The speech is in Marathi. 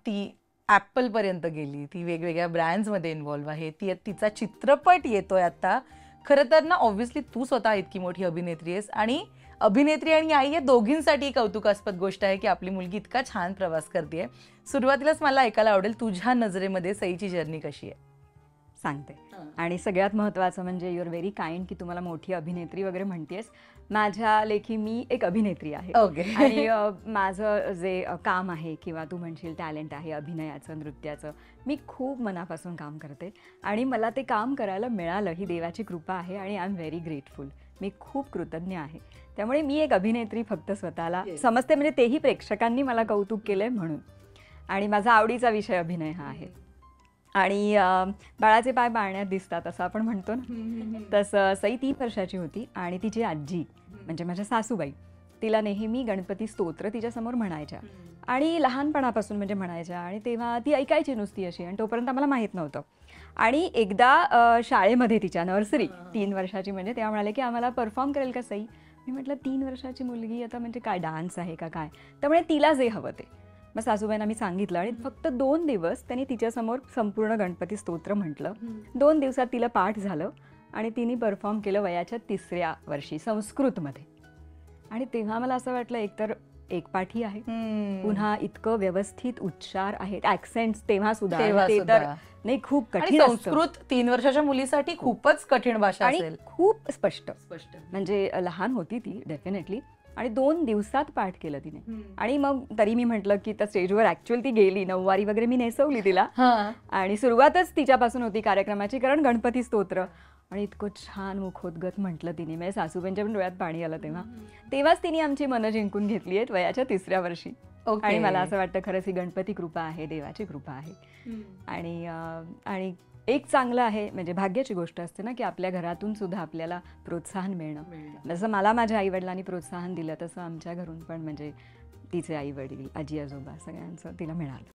ती ॲपल पर्यंत गेली, ती वेगवेगळ्या ब्रँड्समध्ये इन्व्हॉल्व्ह आहे, तिचा चित्रपट येतोय आता. खरं तर ना ऑब्व्हियसली तू स्वतः इतकी मोठी अभिनेत्री आहेस आणि अभिनेत्री आणि आई या दोघींसाठी कौतुकास्पद गोष्ट आहे की आपली मुलगी इतका छान प्रवास करते. सुरुवातीलाच मला ऐकायला आवडेल तुझ्या नजरेमध्ये सईची जर्नी कशी आहे सांगते. आणि सगळ्यात महत्त्वाचं म्हणजे यू आर व्हेरी काइंड की तुम्हाला मोठी अभिनेत्री वगैरे म्हणतेस. माझ्या लेखी मी एक अभिनेत्री आहे. आणि माझं जे काम आहे किंवा तू म्हणशील टॅलेंट आहे अभिनयाचं नृत्याचं, मी खूप मनापासून काम करते आणि मला ते काम करायला मिळालं ही देवाची कृपा आहे आणि आय एम व्हेरी ग्रेटफुल. मी खूप कृतज्ञ आहे. त्यामुळे मी एक अभिनेत्री फक्त स्वतःला समजते, म्हणजे तेही प्रेक्षकांनी मला कौतुक केलंय म्हणून. आणि माझा आवडीचा विषय अभिनय हा आहे. आणि बाळाचे पाय पाळण्यात दिसतात असं आपण म्हणतो ना, तसं सई 3 वर्षाची होती आणि तिची आजी म्हणजे माझ्या सासूबाई तिला नेहमी गणपती स्तोत्र तिच्यासमोर म्हणायच्या आणि लहानपणापासून म्हणजे म्हणायच्या. आणि तेव्हा ती ऐकायची नुसती अशी आणि तोपर्यंत आम्हाला माहीत नव्हतं. आणि एकदा शाळेमध्ये तिच्या नर्सरी 3 वर्षाची म्हणजे तेव्हा म्हणाले की आम्हाला परफॉर्म करेल का सई. मी म्हटलं 3 वर्षाची मुलगी आता म्हणजे काय डान्स आहे का काय. त्यामुळे तिला जे हवं ते. मग सासूबाईंना मी सांगितलं आणि फक्त 2 दिवस त्यांनी तिच्यासमोर संपूर्ण गणपती स्तोत्र म्हटलं. 2 दिवसात तिला पाठ झालं आणि तिने परफॉर्म केलं वयाच्या 3ऱ्या वर्षी संस्कृतमध्ये. आणि तेव्हा मला असं वाटलं एकतर एकपाठी आहे, पुन्हा इतकं व्यवस्थित उच्चार आहेत, ऍक्सेंट्स तेव्हा सुद्धा ते तर नाही खूप कठीण. संस्कृत 3 वर्षाच्या मुलीसाठी खूपच कठीण भाषा असेल. खूप स्पष्ट म्हणजे लहान होती ती डेफिनेटली. आणि 2 दिवसात पाठ केलं तिने. आणि मग तरी मी म्हटलं की त्या स्टेजवर ऍक्च्युअली ती गेली, नऊवारी वगैरे मी नेसवली तिला आणि सुरुवातच तिच्यापासून होती कार्यक्रमाची, कारण गणपती स्तोत्र. आणि इतकं छान मुखोद्गत म्हटलं तिने, म्हणजे सासूबाईंच्या पण डोळ्यात पाणी आलं तेव्हाच तिने आमची मनं जिंकून घेतली आहेत वयाच्या 3ऱ्या वर्षी. आणि मला असं वाटतं खरंच ही गणपती कृपा आहे, देवाची कृपा आहे. आणि एक चांगलं आहे म्हणजे भाग्याची गोष्ट असते ना की आपल्या घरातून सुद्धा आपल्याला प्रोत्साहन मिळणं. जसं मला माझ्या आईवडिलांनी प्रोत्साहन दिलं तसं आमच्या घरून पण म्हणजे तिचे आई वडील आजी आजोबा सगळ्यांचं तिला मिळालं.